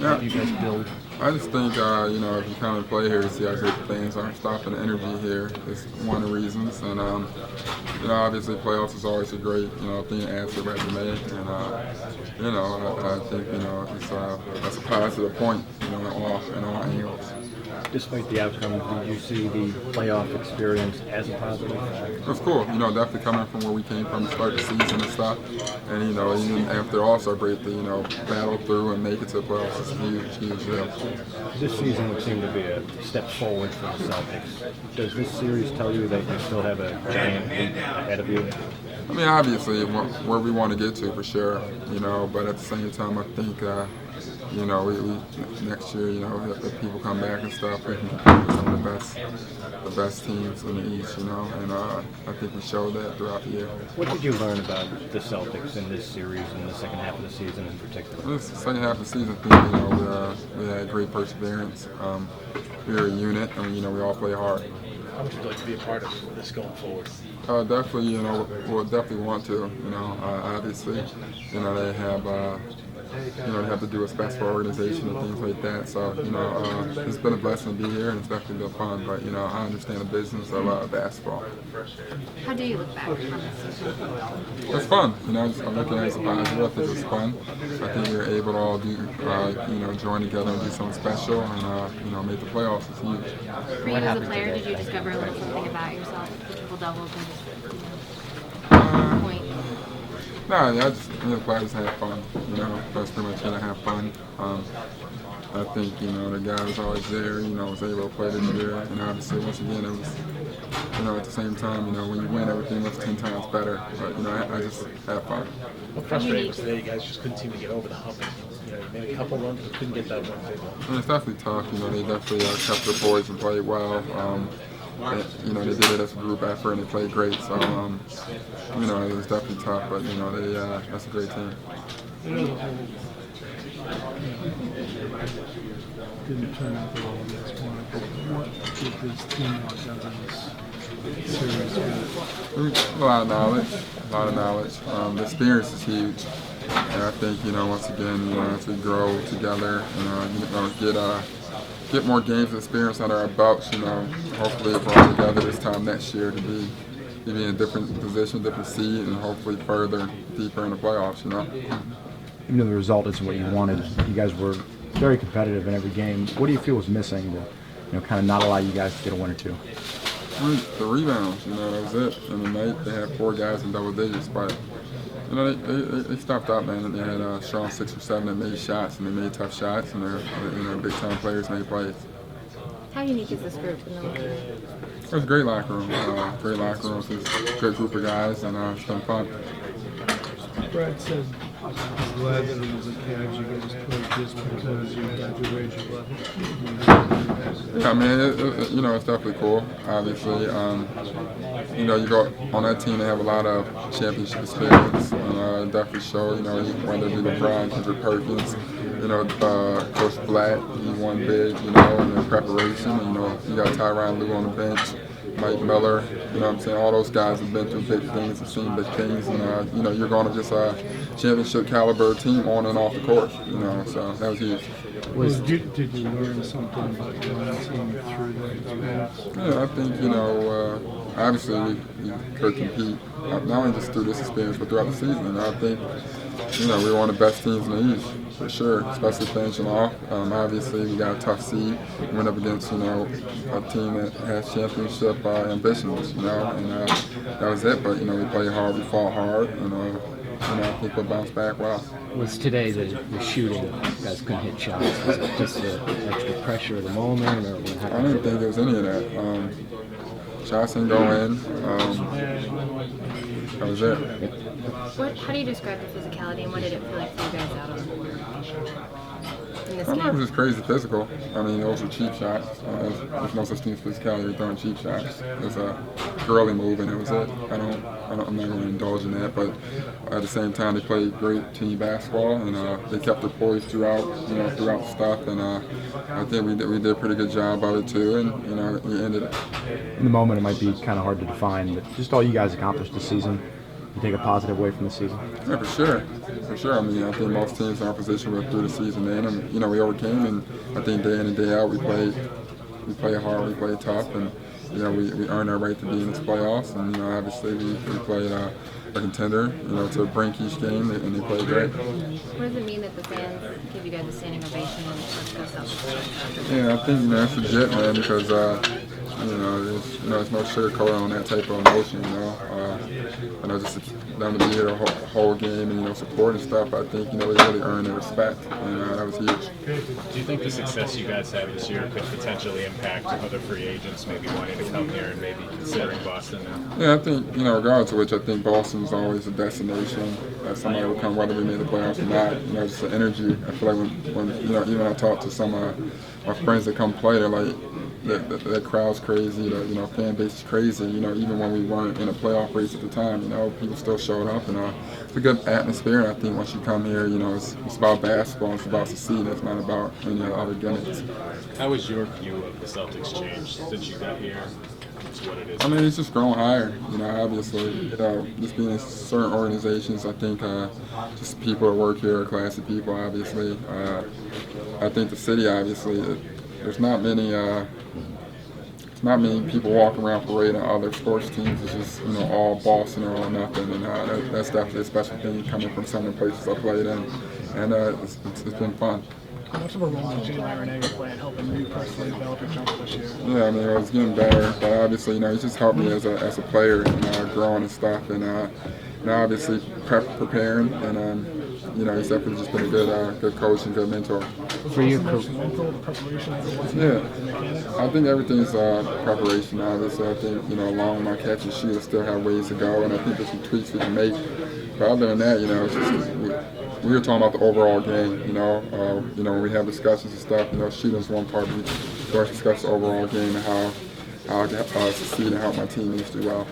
help you guys build? I just think, if you come and play here, you see how great the fans aren't stopping the energy here. It's one of the reasons. And, obviously playoffs is always a great, thing to add to the resume. And, I think, that's a positive point, in all angles. Despite the outcome, did you see the playoff experience as a positive? It was cool, definitely coming from where we came from to start the season and stuff. And, even after All-Star break, to, battle through and make it to the playoffs is a huge deal. This season would seem to be a step forward for the Celtics. Does this series tell you that you still have a giant leap ahead of you? I mean, obviously, where we want to get to for sure, but at the same time, I think, we next year, if people come back and stuff, we can compete with some of the best teams in the East, and I think we showed that throughout the year. What did you learn about the Celtics in this series and the second half of the season in particular? This second half of the season, I think, we had great perseverance. We were a unit, and we all play hard. How much would you like to be a part of this going forward? Definitely, we'll definitely want to. Obviously, they have. They have to do what's best for our organization and things like that. So, it's been a blessing to be here, and it's definitely been fun. But, I understand the business of basketball. How do you look back on this season? It's fun. I'm looking at it as a positive. I think it's fun. I think we were able to all do, join together and do something special, and make the playoffs. It's huge. For you as a player, did you discover a little something about yourself, the triple doubles, and just point? No, I just have fun. That's pretty much gonna have fun. I think the guy was always there. Was able to play this year, and obviously once again it was. At the same time, when you win, everything looks 10 times better. But I just have fun. What frustrating was today? You guys just couldn't seem to get over the hump. You made a couple runs, but couldn't get that one big one. And it's definitely tough. They definitely kept their poise and played well. They did it as a group effort and they played great. So, it was definitely tough, but that's a great team. Didn't turn out the way you guys wanted, but what did this team out of this series? A lot of knowledge. The experience is huge. And I think, once again, as we grow together, get more games experience under our belts, hopefully if we're all together this time next year to be in a different position, different seed, and hopefully further, deeper in the playoffs, Even though the result isn't what you wanted, you guys were very competitive in every game. What do you feel was missing to, kind of not allow you guys to get a win or two? The rebounds, that was it. In the night, they had 4 guys in double digits, but they stopped out, man. They had a strong 6 or 7 that made shots, and they made tough shots, and they're big-time players made plays. How unique is this group in the league? It was a great locker room. It's a great group of guys, and it's been fun. Brad said he's glad that it was a catch you guys played just because you got your wage level. Yeah, I mean, it's definitely cool. Obviously, you go on that team. They have a lot of championship experience, and it definitely show. Whether it be LeBron, Kendrick Perkins, Coach Black, he won big. In their preparation. You got Tyronn Lue on the bench. Mike Miller, all those guys have been through big things, have seen big things, and you're going to just a championship caliber team on and off the court, so that was huge. Did you learn something about your own team through that experience? Yeah, I think, obviously we could compete, not only just through this experience, but throughout the season. I think, we're one of the best teams in the East, for sure, especially finishing off. Obviously, we got a tough seed. We went up against, a team that has championship ambitions, and that was it. But, we played hard, we fought hard, and I think we'll bounce back well. Was today the shooting? You guys couldn't hit shots. Was it just the extra pressure of the moment, or what happened? I didn't think there was any of that. Shots didn't go in. That was it. How do you describe the physicality, and what did it feel like for you guys out on the court in this It game? was just crazy physical. I mean, those were cheap shots. There's no such thing as physicality. You're throwing cheap shots. It was a girly move, and that was it. I'm not going to indulge in that, but at the same time, they played great team basketball, and they kept their poise throughout the stuff, and I think we did a pretty good job of it too, and we ended it. In the moment, it might be kind of hard to define, but just all you guys accomplished this season. you take a positive away from the season? Yeah, for sure. For sure. I mean, I think most teams in our position were through the season in, and you know, we overcame, and I think day in and day out we play hard, we play tough, and you know, we earned our right to be in this playoffs, and you know, obviously we played a contender, you know, to brink each game, and they played great. What does it mean that the fans give you guys a standing ovation and let's go Celtics? Yeah, I think, you know, it's legit, man, because there's no sugarcoat on that type of emotion, you know. I know just them to be here the whole game and, you know, support and stuff, I think, you know, they really earned their respect, and that was huge. Do you think the success you guys have this year could potentially impact other free agents maybe wanting to come here and maybe considering Boston now? Yeah, I think, you know, regardless of which, I think Boston's always a destination that somebody will come, whether we made the playoffs or not. You know, just the energy. I feel like when you know, even when I talk to some of my friends that come play, they're like, that crowd's crazy, the fan base is crazy. You know, even when we weren't in a playoff race at the time, you know, people still showed up, and it's a good atmosphere. And I think once you come here, you know, it's about basketball, it's about succeeding, it's not about any other gimmicks. How has your view of the Celtics changed since you got here? It's what it is. I mean, it's just grown higher. You know, obviously, you know, just being in certain organizations, I think just people that work here are classy people. Obviously, I think the city, obviously, there's not many people walking around parading other sports teams. It's just, you know, all Boston or all nothing, and that's definitely a special thing coming from some of the places I played in, and it's been fun. How much of a role did KYRIE play in helping you personally develop your jumper this year? Yeah, I mean, I was getting better, but obviously, you know, he's just helped me as a player, and growing and stuff, and obviously preparing, and you know, he's definitely just been a good coach and good mentor. For you, mental preparation? Yeah, I think everything's preparation. Obviously, I think, you know, along with my catch and shoot, I still have ways to go, and I think there's some tweaks we can make. But other than that, you know, it's just we were talking about the overall game. You know, when we have discussions and stuff, you know, shooting's one part. We discuss the overall game and how I succeed and help my teammates do well.